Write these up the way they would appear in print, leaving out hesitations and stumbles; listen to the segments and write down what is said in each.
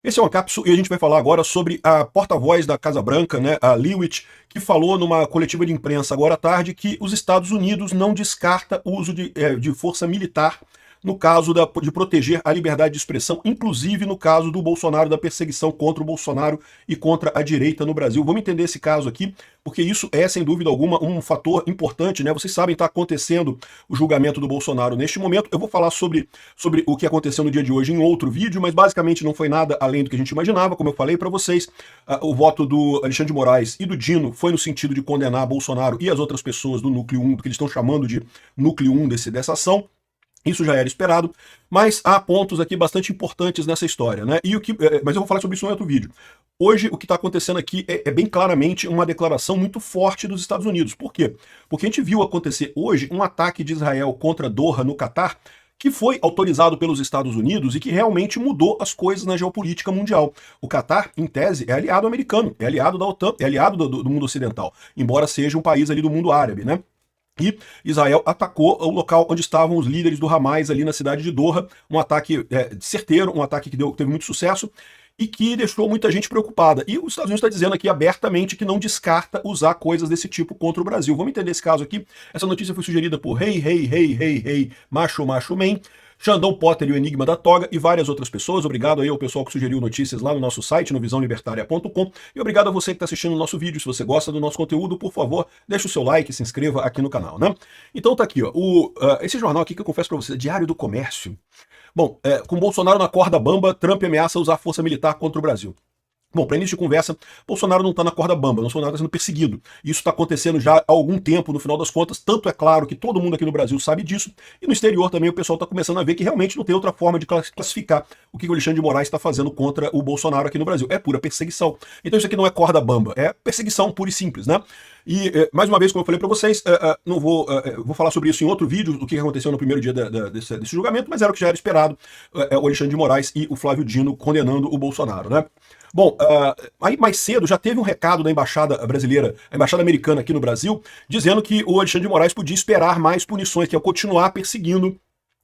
Esse é uma cápsula e a gente vai falar agora sobre a porta-voz da Casa Branca, né, a Leavitt, que falou numa coletiva de imprensa agora à tarde que os Estados Unidos não descarta o uso de força militar no caso de proteger a liberdade de expressão, inclusive no caso do Bolsonaro, da perseguição contra o Bolsonaro e contra a direita no Brasil. Vamos entender esse caso aqui, porque isso é, sem dúvida alguma, um fator importante, né? Vocês sabem, está acontecendo o julgamento do Bolsonaro neste momento. Eu vou falar sobre o que aconteceu no dia de hoje em outro vídeo, mas basicamente não foi nada além do que a gente imaginava, como eu falei para vocês. O voto do Alexandre de Moraes e do Dino foi no sentido de condenar Bolsonaro e as outras pessoas do núcleo 1, do que eles estão chamando de núcleo 1 dessa ação. Isso já era esperado, mas há pontos aqui bastante importantes nessa história, né? Mas eu vou falar sobre isso em outro vídeo. Hoje, o que está acontecendo aqui é bem claramente uma declaração muito forte dos Estados Unidos. Por quê? Porque a gente viu acontecer hoje um ataque de Israel contra Doha, no Catar, que foi autorizado pelos Estados Unidos e que realmente mudou as coisas na geopolítica mundial. O Catar, em tese, é aliado americano, é aliado da OTAN, é aliado do mundo ocidental, embora seja um país ali do mundo árabe, né? E Israel atacou o local onde estavam os líderes do Hamas ali na cidade de Doha, um ataque certeiro, um ataque que teve muito sucesso e que deixou muita gente preocupada. E os Estados Unidos está dizendo aqui abertamente que não descarta usar coisas desse tipo contra o Brasil. Vamos entender esse caso aqui. Essa notícia foi sugerida por Macho Man, Xandão Potter e o Enigma da Toga e várias outras pessoas. Obrigado aí ao pessoal que sugeriu notícias lá no nosso site, no visãolibertaria.com. E obrigado a você que está assistindo o nosso vídeo. Se você gosta do nosso conteúdo, por favor, deixa o seu like e se inscreva aqui no canal, né? Então tá aqui, ó. Esse jornal aqui que eu confesso para você, Diário do Comércio. Bom, com Bolsonaro na corda bamba, Trump ameaça usar força militar contra o Brasil. Bom, para início de conversa, Bolsonaro não está na corda bamba, Bolsonaro está sendo perseguido. Isso está acontecendo já há algum tempo, no final das contas, tanto é claro que todo mundo aqui no Brasil sabe disso, e no exterior também o pessoal está começando a ver que realmente não tem outra forma de classificar o que o Alexandre de Moraes está fazendo contra o Bolsonaro aqui no Brasil. É pura perseguição. Então isso aqui não é corda bamba, é perseguição pura e simples, né? E, mais uma vez, como eu falei para vocês, não vou, vou falar sobre isso em outro vídeo, o que aconteceu no primeiro dia desse julgamento, mas era o que já era esperado, o Alexandre de Moraes e o Flávio Dino condenando o Bolsonaro, né? Bom, aí mais cedo já teve um recado da Embaixada Brasileira, a Embaixada Americana aqui no Brasil, dizendo que o Alexandre de Moraes podia esperar mais punições, que é continuar perseguindo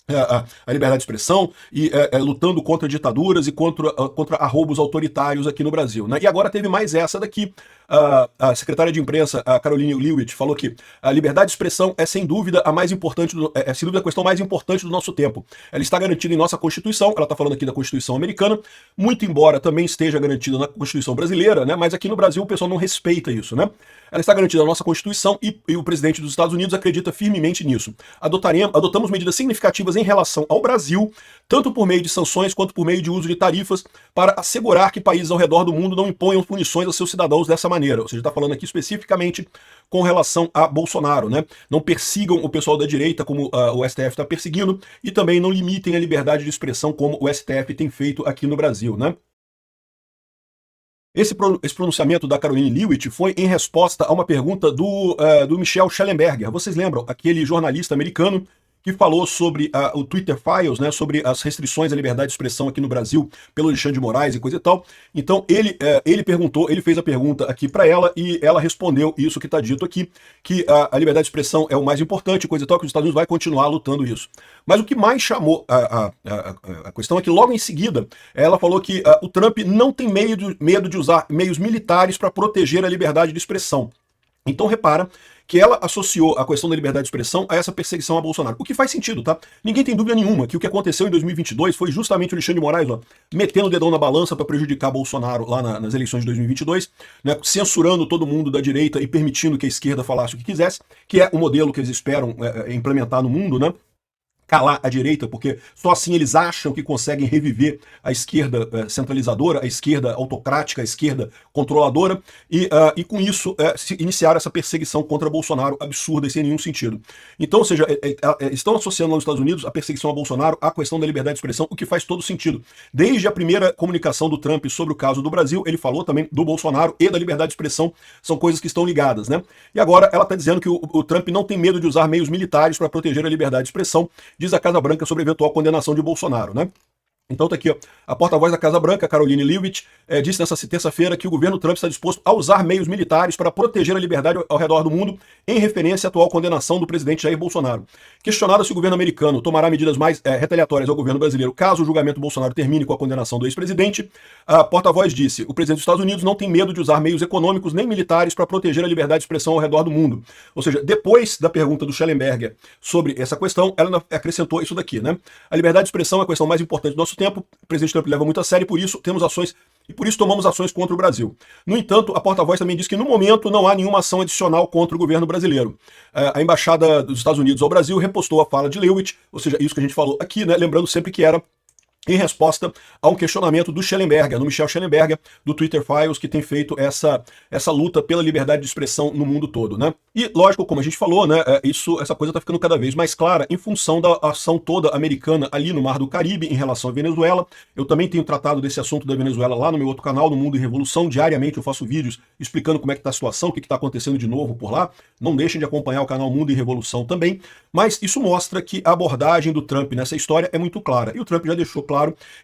a liberdade de expressão e lutando contra ditaduras e contra arroubos autoritários aqui no Brasil, né? E agora teve mais essa daqui. A secretária de imprensa, a Caroline Leavitt, falou que a liberdade de expressão é sem dúvida a mais importante, sem dúvida a questão mais importante do nosso tempo. Ela está garantida em nossa Constituição, ela está falando aqui da Constituição americana, muito embora também esteja garantida na Constituição brasileira, né? Mas aqui no Brasil o pessoal não respeita isso, né? Ela está garantida na nossa Constituição e o presidente dos Estados Unidos acredita firmemente nisso. Adotamos medidas significativas em relação ao Brasil, tanto por meio de sanções quanto por meio de uso de tarifas, para assegurar que países ao redor do mundo não imponham punições aos seus cidadãos dessa maneira. Ou seja, está falando aqui especificamente com relação a Bolsonaro, né? Não persigam o pessoal da direita como o STF está perseguindo e também não limitem a liberdade de expressão como o STF tem feito aqui no Brasil, né? Esse pronunciamento da Caroline Leavitt foi em resposta a uma pergunta do Michel Schellenberger. Vocês lembram? Aquele jornalista americano que falou sobre o Twitter Files, né, sobre as restrições à liberdade de expressão aqui no Brasil pelo Alexandre de Moraes e coisa e tal. Então ele fez a pergunta aqui para ela e ela respondeu isso que está dito aqui, que a liberdade de expressão é o mais importante, coisa e tal, que os Estados Unidos vai continuar lutando isso. Mas o que mais chamou a questão é que logo em seguida ela falou que o Trump não tem medo de usar meios militares para proteger a liberdade de expressão. Então repara que ela associou a questão da liberdade de expressão a essa perseguição a Bolsonaro. O que faz sentido, tá? Ninguém tem dúvida nenhuma que o que aconteceu em 2022 foi justamente o Alexandre de Moraes, ó, metendo o dedão na balança para prejudicar Bolsonaro lá nas eleições de 2022, né, censurando todo mundo da direita e permitindo que a esquerda falasse o que quisesse, que é o modelo que eles esperam implementar no mundo, né? Calar a direita, porque só assim eles acham que conseguem reviver a esquerda centralizadora, a esquerda autocrática, a esquerda controladora, e com isso iniciar essa perseguição contra Bolsonaro absurda e sem nenhum sentido. Então, ou seja, estão associando lá nos Estados Unidos a perseguição a Bolsonaro à questão da liberdade de expressão, o que faz todo sentido. Desde a primeira comunicação do Trump sobre o caso do Brasil, ele falou também do Bolsonaro e da liberdade de expressão, são coisas que estão ligadas, né? E agora ela está dizendo que o Trump não tem medo de usar meios militares para proteger a liberdade de expressão, diz a Casa Branca sobre a eventual condenação de Bolsonaro, né? Então tá aqui, ó. A porta-voz da Casa Branca, Karoline Leavitt, disse nessa terça-feira que o governo Trump está disposto a usar meios militares para proteger a liberdade ao redor do mundo, em referência à atual condenação do presidente Jair Bolsonaro. Questionado se o governo americano tomará medidas mais retaliatórias ao governo brasileiro caso o julgamento Bolsonaro termine com a condenação do ex-presidente, a porta-voz disse: o presidente dos Estados Unidos não tem medo de usar meios econômicos nem militares para proteger a liberdade de expressão ao redor do mundo. Ou seja, depois da pergunta do Schellenberger sobre essa questão, ela acrescentou isso daqui, né? A liberdade de expressão é a questão mais importante do nosso tempo. O presidente Trump leva muito a sério e por isso temos ações e por isso tomamos ações contra o Brasil. No entanto, a porta-voz também diz que no momento não há nenhuma ação adicional contra o governo brasileiro. A embaixada dos Estados Unidos ao Brasil repostou a fala de Leavitt, ou seja, isso que a gente falou aqui, né? Lembrando sempre que era em resposta a um questionamento do Schellenberger, do Michel Schellenberger, do Twitter Files, que tem feito essa luta pela liberdade de expressão no mundo todo, né? E, lógico, como a gente falou, né, essa coisa está ficando cada vez mais clara em função da ação toda americana ali no Mar do Caribe em relação à Venezuela. Eu também tenho tratado desse assunto da Venezuela lá no meu outro canal, no Mundo em Revolução. Diariamente eu faço vídeos explicando como é que está a situação, o que está acontecendo de novo por lá. Não deixem de acompanhar o canal Mundo em Revolução também. Mas isso mostra que a abordagem do Trump nessa história é muito clara. E o Trump já deixou claro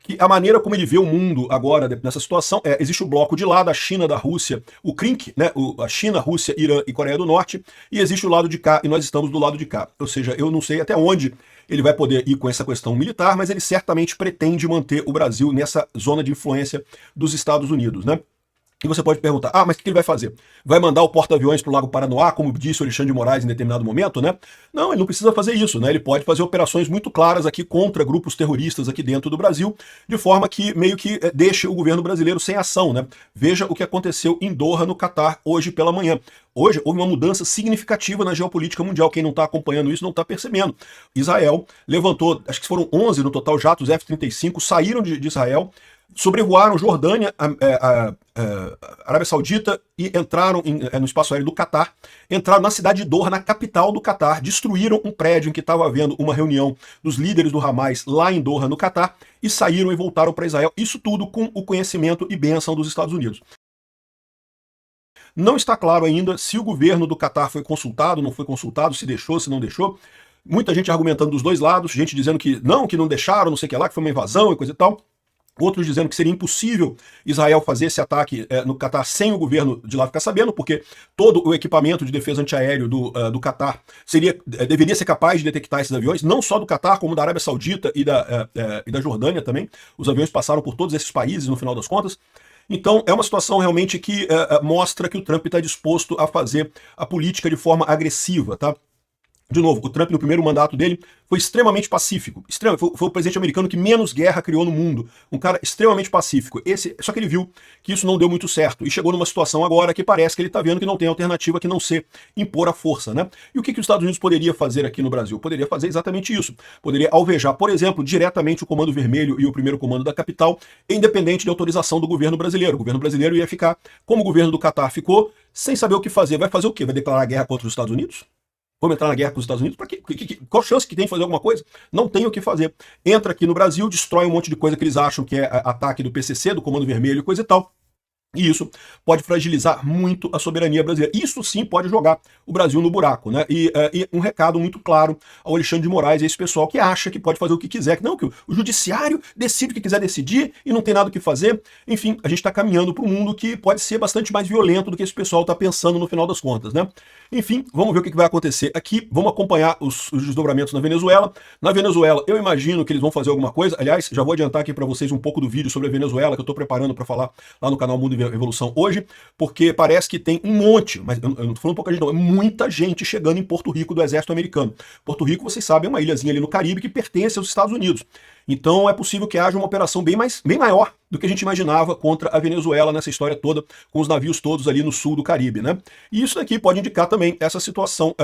que a maneira como ele vê o mundo agora nessa situação existe o bloco de lá da China, da Rússia, o CRINC, né, a China, Rússia, Irã e Coreia do Norte, e existe o lado de cá, e nós estamos do lado de cá. Ou seja, eu não sei até onde ele vai poder ir com essa questão militar, mas ele certamente pretende manter o Brasil nessa zona de influência dos Estados Unidos, né? E você pode perguntar, mas o que ele vai fazer? Vai mandar o porta-aviões para o Lago Paranoá, como disse o Alexandre de Moraes em determinado momento, né? Não, ele não precisa fazer isso, né? Ele pode fazer operações muito claras aqui contra grupos terroristas aqui dentro do Brasil, de forma que meio que deixe o governo brasileiro sem ação, né? Veja o que aconteceu em Doha, no Catar, hoje pela manhã. Hoje houve uma mudança significativa na geopolítica mundial. Quem não está acompanhando isso não está percebendo. Israel levantou, acho que foram 11 no total, jatos F-35, saíram de Israel, sobrevoaram Jordânia, Arábia Saudita e entraram no espaço aéreo do Catar, entraram na cidade de Doha, na capital do Catar, destruíram um prédio em que estava havendo uma reunião dos líderes do Hamas lá em Doha, no Catar, e saíram e voltaram para Israel. Isso tudo com o conhecimento e bênção dos Estados Unidos. Não está claro ainda se o governo do Catar foi consultado, não foi consultado, se deixou, se não deixou. Muita gente argumentando dos dois lados, gente dizendo que não deixaram, não sei o que lá, que foi uma invasão e coisa e tal. Outros dizendo que seria impossível Israel fazer esse ataque no Catar sem o governo de lá ficar sabendo, porque todo o equipamento de defesa antiaéreo do Catar deveria ser capaz de detectar esses aviões, não só do Catar, como da Arábia Saudita e da Jordânia também. Os aviões passaram por todos esses países, no final das contas. Então, é uma situação realmente que mostra que o Trump está disposto a fazer a política de forma agressiva, tá? De novo, o Trump, no primeiro mandato dele, foi extremamente pacífico. Foi o presidente americano que menos guerra criou no mundo. Um cara extremamente pacífico. Só que ele viu que isso não deu muito certo. E chegou numa situação agora que parece que ele está vendo que não tem alternativa que não ser impor a força, né? E o que os Estados Unidos poderia fazer aqui no Brasil? Poderia fazer exatamente isso. Poderia alvejar, por exemplo, diretamente o Comando Vermelho e o primeiro comando da capital, independente de autorização do governo brasileiro. O governo brasileiro ia ficar, como o governo do Catar ficou, sem saber o que fazer. Vai fazer o quê? Vai declarar guerra contra os Estados Unidos? Vamos entrar na guerra com os Estados Unidos? Para quê? Qual chance que tem de fazer alguma coisa? Não tem o que fazer. Entra aqui no Brasil, destrói um monte de coisa que eles acham que é ataque do PCC, do Comando Vermelho e coisa e tal. E isso pode fragilizar muito a soberania brasileira. Isso sim pode jogar o Brasil no buraco, né? E um recado muito claro ao Alexandre de Moraes e a esse pessoal que acha que pode fazer o que quiser, que o judiciário decide o que quiser decidir e não tem nada o que fazer. Enfim, a gente está caminhando para um mundo que pode ser bastante mais violento do que esse pessoal está pensando no final das contas, né? Enfim, vamos ver o que vai acontecer aqui. Vamos acompanhar os desdobramentos na Venezuela. Na Venezuela, eu imagino que eles vão fazer alguma coisa. Aliás, já vou adiantar aqui para vocês um pouco do vídeo sobre a Venezuela que eu estou preparando para falar lá no canal Mundo Revolução hoje, porque parece que tem um monte, mas eu não tô falando pouca gente não, é muita gente chegando em Porto Rico do exército americano. Porto Rico, vocês sabem, é uma ilhazinha ali no Caribe que pertence aos Estados Unidos. Então é possível que haja uma operação bem maior do que a gente imaginava contra a Venezuela nessa história toda, com os navios todos ali no sul do Caribe, né? E isso daqui pode indicar também essa situação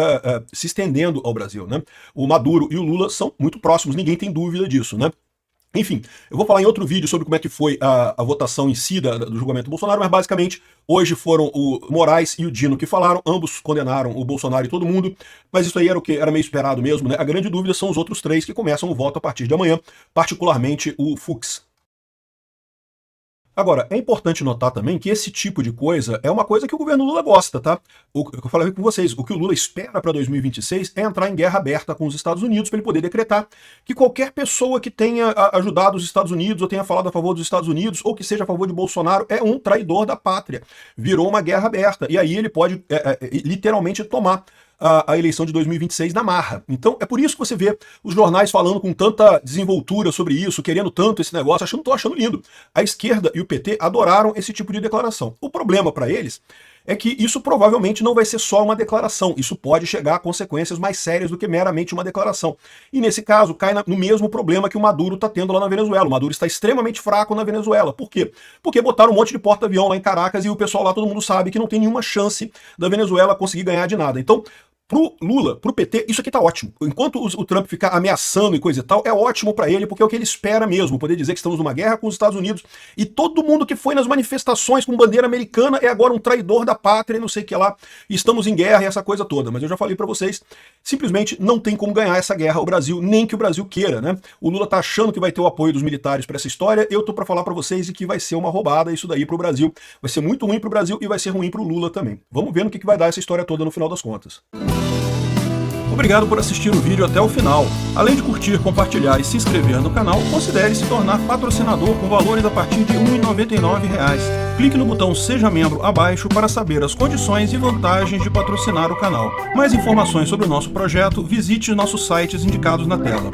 se estendendo ao Brasil, né? O Maduro e o Lula são muito próximos, ninguém tem dúvida disso, né? Enfim, eu vou falar em outro vídeo sobre como é que foi a votação em si do julgamento do Bolsonaro, mas basicamente hoje foram o Moraes e o Dino que falaram, ambos condenaram o Bolsonaro e todo mundo, mas isso aí era o que era meio esperado mesmo, né? A grande dúvida são os outros três que começam o voto a partir de amanhã, particularmente o Fux. Agora, é importante notar também que esse tipo de coisa é uma coisa que o governo Lula gosta, tá? Eu falei com vocês, o que o Lula espera para 2026 é entrar em guerra aberta com os Estados Unidos para ele poder decretar que qualquer pessoa que tenha ajudado os Estados Unidos ou tenha falado a favor dos Estados Unidos ou que seja a favor de Bolsonaro é um traidor da pátria. Virou uma guerra aberta. E aí ele pode literalmente tomar a eleição de 2026 na marra. Então é por isso que você vê os jornais falando com tanta desenvoltura sobre isso, querendo tanto esse negócio, tô achando lindo. A esquerda e o PT adoraram esse tipo de declaração. O problema para eles é que isso provavelmente não vai ser só uma declaração, isso pode chegar a consequências mais sérias do que meramente uma declaração. E nesse caso cai no mesmo problema que o Maduro está tendo lá na Venezuela. O Maduro está extremamente fraco na Venezuela. Por quê? Porque botaram um monte de porta-avião lá em Caracas e o pessoal lá, todo mundo sabe que não tem nenhuma chance da Venezuela conseguir ganhar de nada. Então, pro Lula, pro PT, isso aqui tá ótimo. Enquanto o Trump ficar ameaçando e coisa e tal, é ótimo para ele, porque é o que ele espera mesmo, poder dizer que estamos numa guerra com os Estados Unidos e todo mundo que foi nas manifestações com bandeira americana é agora um traidor da pátria e não sei o que lá, e estamos em guerra e essa coisa toda. Mas eu já falei para vocês, simplesmente não tem como ganhar essa guerra o Brasil, nem que o Brasil queira, né? O Lula tá achando que vai ter o apoio dos militares para essa história, eu tô para falar para vocês que vai ser uma roubada isso daí pro Brasil. Vai ser muito ruim pro Brasil e vai ser ruim pro Lula também. Vamos ver no que vai dar essa história toda no final das contas. Obrigado por assistir o vídeo até o final. Além de curtir, compartilhar e se inscrever no canal, considere se tornar patrocinador com valores a partir de R$ 1,99. Clique no botão Seja Membro abaixo para saber as condições e vantagens de patrocinar o canal. Mais informações sobre o nosso projeto, visite nossos sites indicados na tela.